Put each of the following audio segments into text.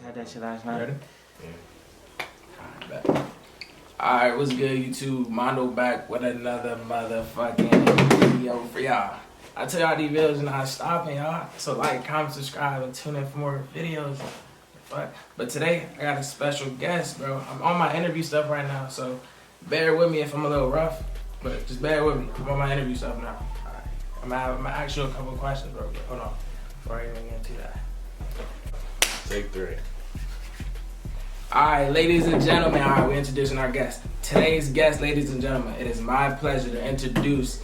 Had that shit last night. Ready? Yeah. Alright, what's good, YouTube? Mondo back with another motherfucking video for y'all. I tell y'all these videos not stopping, y'all. So like, comment, subscribe, and tune in for more videos. But today, I got a special guest, bro. I'm on my interview stuff right now, so bear with me if I'm a little rough. But just bear with me. I'm on my interview stuff now. Alright. I'm gonna ask you a couple questions, bro. But hold on. Before I even get into that. Take 3. Alright, ladies and gentlemen, we're introducing our guest. Today's guest, ladies and gentlemen, it is my pleasure to introduce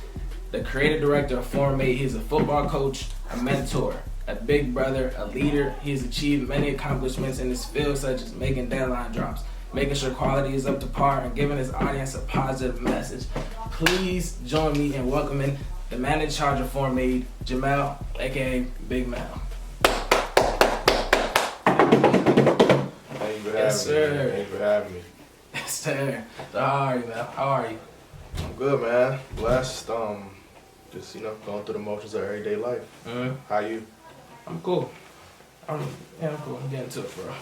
the creative director of Foreign Made. He's a football coach, a mentor, a big brother, a leader. He's achieved many accomplishments in his field, such as making deadline drops, making sure quality is up to par, and giving his audience a positive message. Please join me in welcoming the man in charge of Foreign Made, Jamel, aka Big Mel. Yes, sir. Thanks for having me. Yes, sir. So how are you, man? How are you? I'm good, man. Blessed. Just going through the motions of everyday life. How you? I'm cool. I'm cool. I'm getting to it, bro.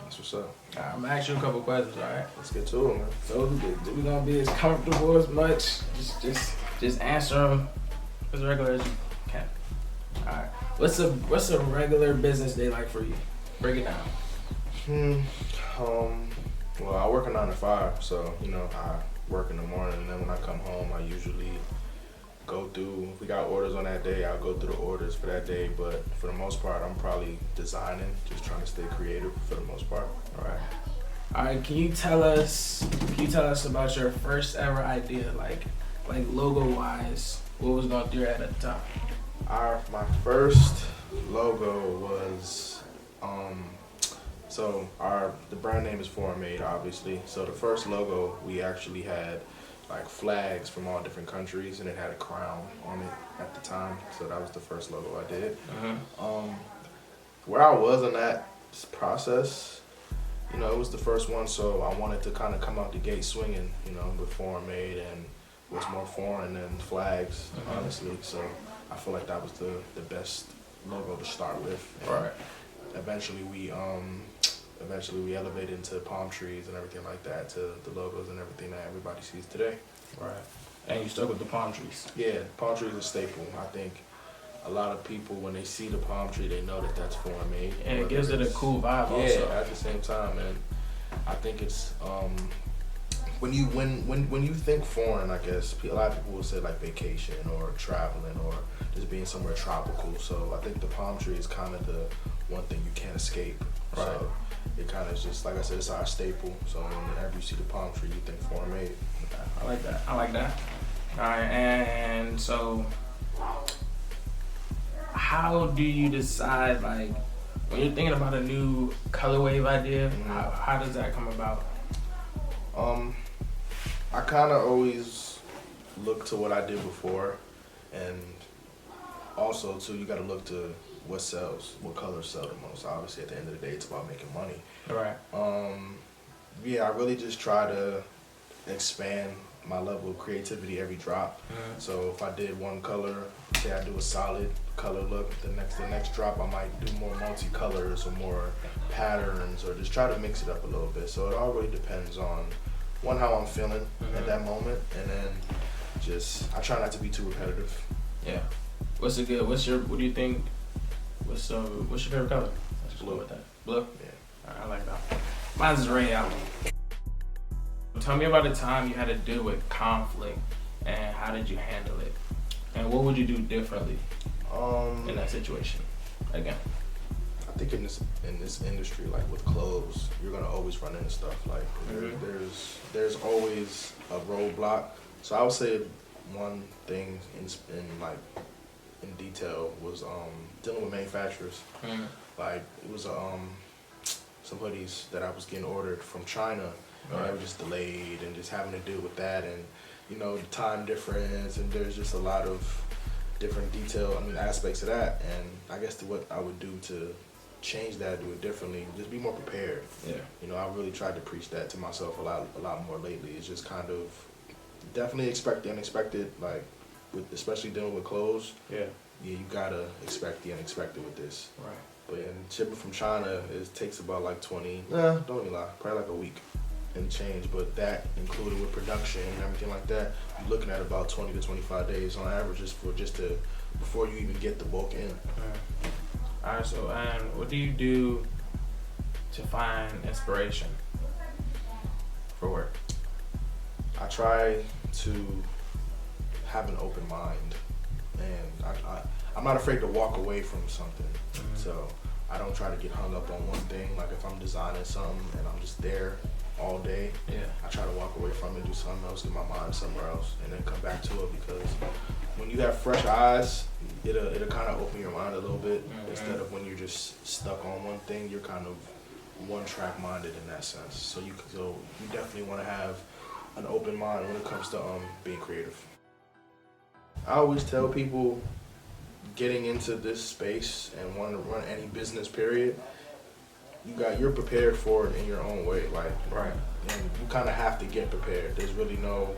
That's what's up. Alright, I'm gonna ask you a couple questions, alright? Let's get to it, man. So we're gonna be as comfortable as much. Just answer them as regular as you can. Alright. What's a regular business day like for you? Break it down. Well, I work a 9 to 5, so I work in the morning, and then when I come home, I usually go through. If we got orders on that day, I'll go through the orders for that day. But for the most part, I'm probably designing, just trying to stay creative for the most part. All right. Can you tell us about your first ever idea, like logo wise? What was going through your head at the time? My first logo was the brand name is Foreign Made, obviously. So the first logo, we actually had like flags from all different countries, and it had a crown on it at the time. So that was the first logo I did. Where I was in that process, it was the first one, so I wanted to kind of come out the gate swinging, with Foreign Made, and what's more foreign than flags, honestly. So I feel like that was the best logo to start with. And eventually we elevated into palm trees and everything like that, to the logos and everything that everybody sees today. Right. And you stuck with the palm trees. Yeah, palm tree is a staple. I think a lot of people, when they see the palm tree, they know that that's Foreign Made. And it gives it a cool vibe also. Yeah, at the same time, and I think it's when you think foreign, I guess a lot of people will say like vacation or traveling or just being somewhere tropical. So I think the palm tree is kind of the one thing you can't escape. Right. So it kind of just, like I said, it's our staple. So whenever you see the palm tree, you think Foreign Made. I like that. All right, and so how do you decide, like, when you're thinking about a new color wave idea, how does that come about? I kind of always look to what I did before, and also too, you got to look to what sells, what colors sell the most. Obviously, at the end of the day, it's about making money. Right. Yeah, I really just try to expand my level of creativity every drop. So if I did one color, say I do a solid color look, the next drop I might do more multicolors or more patterns, or just try to mix it up a little bit. So it all really depends on how I'm feeling at that moment, and then I try not to be too repetitive. Yeah. What do you think? What's your favorite color? Let's just go with that. Blue? Yeah. I like that. Mine's red. Tell me about the time you had to deal with conflict, and how did you handle it? And what would you do differently in that situation? Again. I think in this industry, like with clothes, you're gonna always run into stuff. Like there's always a roadblock. So I would say one thing in detail was dealing with manufacturers. Like it was some hoodies that I was getting ordered from China, and they were just delayed, and just having to deal with that, and the time difference, and there's just a lot of different aspects of that. And I guess what I would do to change that, do it differently, just be more prepared. Yeah. I really tried to preach that to myself a lot more lately. It's just kind of definitely expect the unexpected, like especially dealing with clothes. Yeah. You gotta expect the unexpected with this. Right. But yeah, shipping from China, it takes about like 20, don't even lie, probably like a week and change. But that included with production and everything like that, you're looking at about 20 to 25 days on average before you even get the bulk in. All right, so and what do you do to find inspiration for work? I try to have an open mind, and I'm not afraid to walk away from something. So I don't try to get hung up on one thing. Like if I'm designing something and I'm just there all day, I try to walk away from it, do something else, get my mind somewhere else, and then come back to it. Because when you have fresh eyes, it'll kind of open your mind a little bit, instead of when you're just stuck on one thing. You're kind of one-track minded in that sense. So you definitely want to have an open mind when it comes to being creative. I always tell people getting into this space and wanting to run any business period, you're prepared for it in your own way. Like, Right. and you kind of have to get prepared. There's really no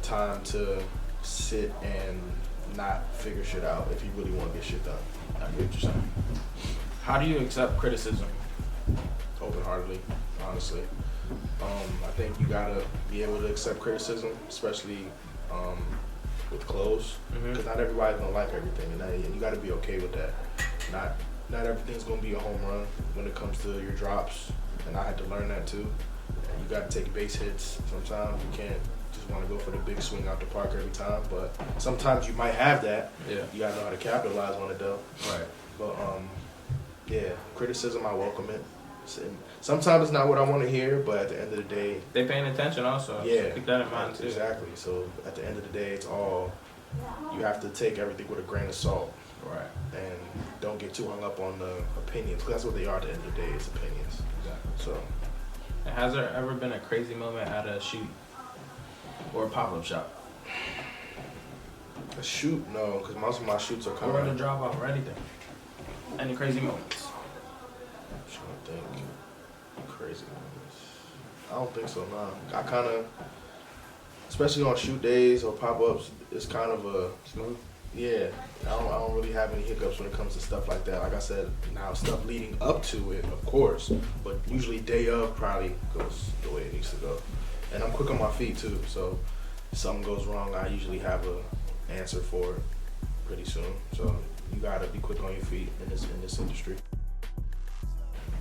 time to sit and not figure shit out if you really want to get shit done. I get what you're saying. How do you accept criticism? Open-heartedly, honestly. I think you gotta be able to accept criticism, especially with clothes, because not everybody's gonna like everything, and you gotta be okay with that. Not everything's gonna be a home run when it comes to your drops, and I had to learn that too. And you gotta take base hits sometimes. You can't just want to go for the big swing out the park every time, but sometimes you might have that. Yeah. You gotta know how to capitalize on it though. Right. But yeah, criticism, I welcome it. Sometimes it's not what I want to hear, but at the end of the day, They paying attention also. yeah, So keep that in mind too. Exactly. So at the end of the day, it's all, you have to take everything with a grain of salt. Right. And don't get too hung up on the opinions, because that's what they are at the end of the day. It's opinions. Exactly. So. And has there ever been a crazy moment at a shoot or a pop-up shop? A shoot? No, because most of my shoots are coming. Or at a drop off or anything? Any crazy moments? I'm trying to think. Crazy moments. I don't think so, no. I kind of, especially on shoot days or pop-ups, it's kind of a smooth. Yeah, I don't really have any hiccups when it comes to stuff like that. Like I said, now stuff leading up to it, of course, but usually day of probably goes the way it needs to go. And I'm quick on my feet too, so if something goes wrong, I usually have a answer for it pretty soon. So you gotta be quick on your feet in this industry.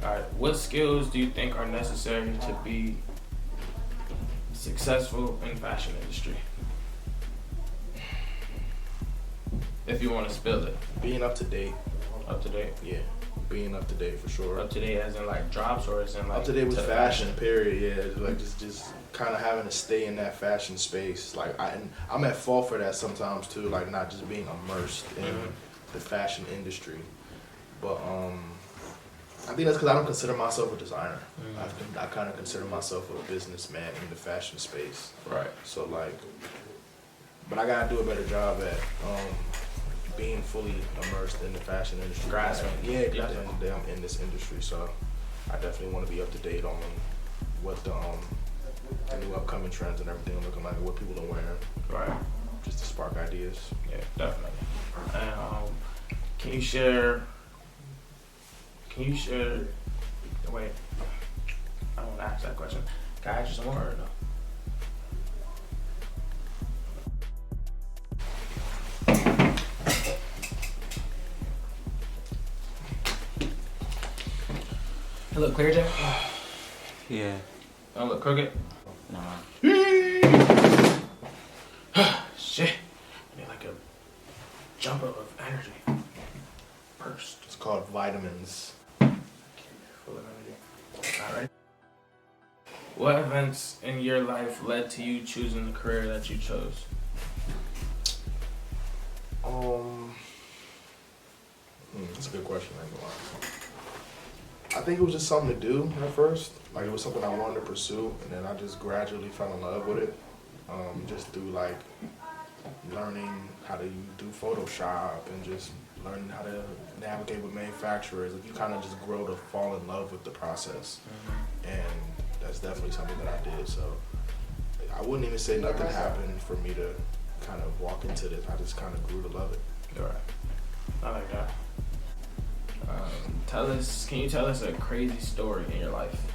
All right, what skills do you think are necessary to be successful in the fashion industry? If you want to spill it. Being up to date. Up to date? Yeah, being up to date for sure. Up to date as in like drops, or as in like up to date with fashion, period. Yeah, like just kind of having to stay in that fashion space. Like I'm at fault for that sometimes too. Like not just being immersed in the fashion industry, but I think that's because I don't consider myself a designer. I kind of consider myself a businessman in the fashion space. Right. So like, but I gotta do a better job at being fully immersed in the fashion industry. Grasping. Yeah, at the end of the day, I'm in this industry, so I definitely want to be up to date on what the new upcoming trends and everything are looking like, what people are wearing. Right. Just to spark ideas. Yeah, definitely. And can you share? Wait, I don't want to ask that question. Can I ask you some more or no? It look clear, Jay? Yeah. Don't look crooked? No. Shit. I need like a jumper of energy. Burst. It's called vitamins. Full of energy. Alright. What events in your life led to you choosing the career that you chose? That's a good question. I ain't gonna lie. I think it was just something to do at first. Like it was something I wanted to pursue, and then I just gradually fell in love with it. Just through like learning how to do Photoshop and just learning how to navigate with manufacturers. Like you kind of just grow to fall in love with the process, and that's definitely something that I did. So I wouldn't even say nothing happened for me to kind of walk into this. I just kind of grew to love it. Alright. I like that. Can you tell us a crazy story in your life?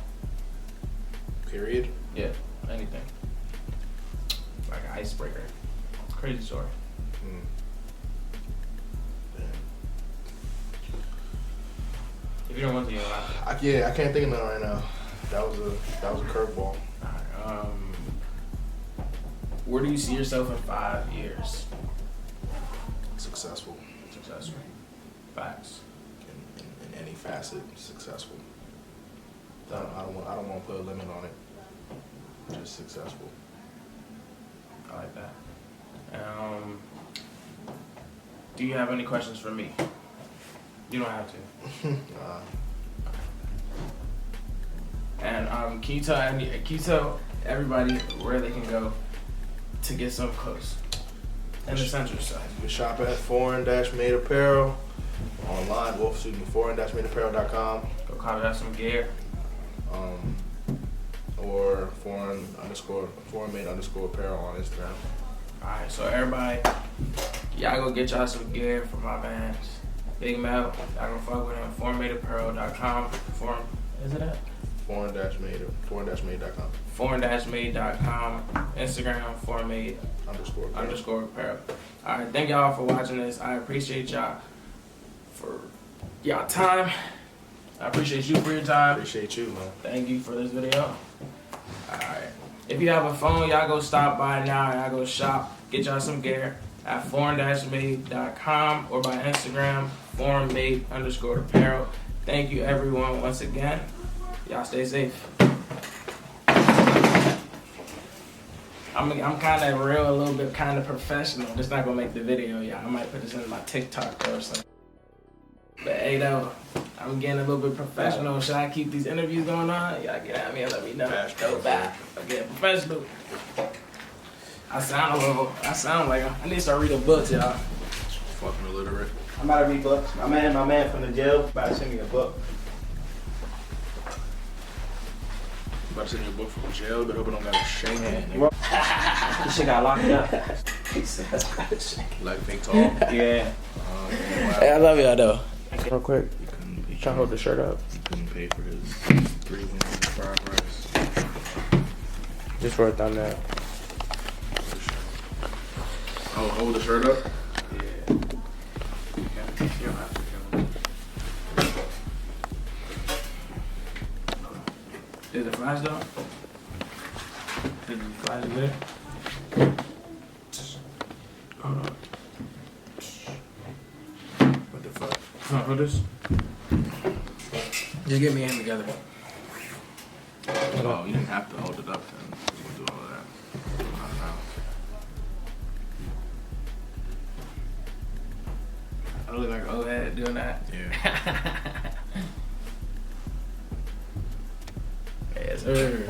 Period. Yeah, anything. Like an icebreaker. Crazy story. Damn. If you don't want to, you don't have to. I can't think of none right now. That was a curveball. Alright, where do you see yourself in 5 years? Successful. Facts. In any facet, successful. I don't want to put a limit on it. Just successful. I like that. Do you have any questions for me? You don't have to. And can you tell everybody where they can go to get some clothes and the Central side? You can shop at Foreign-Made Apparel online. Foreign-madeapparel.com. Go cop out some gear. Or foreign_apparel on Instagram. Alright, so everybody, y'all go get y'all some gear from my man Big Mel. Y'all go fuck with him. Foreign-madeapparel.com. Is it that? Foreign-made.com. Foreign-made.com. Instagram, foreign-made_apparel. Alright, thank y'all for watching this. I appreciate y'all for y'all time. I appreciate you for your time. Appreciate you, man. Thank you for this video. Alright. If you have a phone, y'all go stop by now. Y'all go shop. Get y'all some gear at foreign-made.com or by Instagram, foreign-made_apparel. Thank you everyone once again. Y'all stay safe. I'm kind of real, a little bit kind of professional. This not gonna make the video, y'all. I might put this in my TikTok or something. But hey, though, I'm getting a little bit professional. Should I keep these interviews going on? Y'all get at me and let me know. Go back. I'm getting professional. I sound like I need to start reading books, y'all. Fucking illiterate. I'm about to read books. My man from the jail about to send me a book. About to send you a book from jail, but hope I don't got a shame. This shit got locked up. Like fake tall. Yeah. Hey, I love y'all though. Real quick. You Try to hold the shirt up. couldn't pay for his 3 wings and fried rice. Just for a thumbnail. Oh, hold the shirt up? Yeah. You don't have to kill him. Is it flash though? Is it flash there? Hold on. What the fuck? Hold this. Just get me in together. Oh, you didn't have to hold it up then. We'll do all of that. I look like an old head doing that. Yeah. Yes, sir.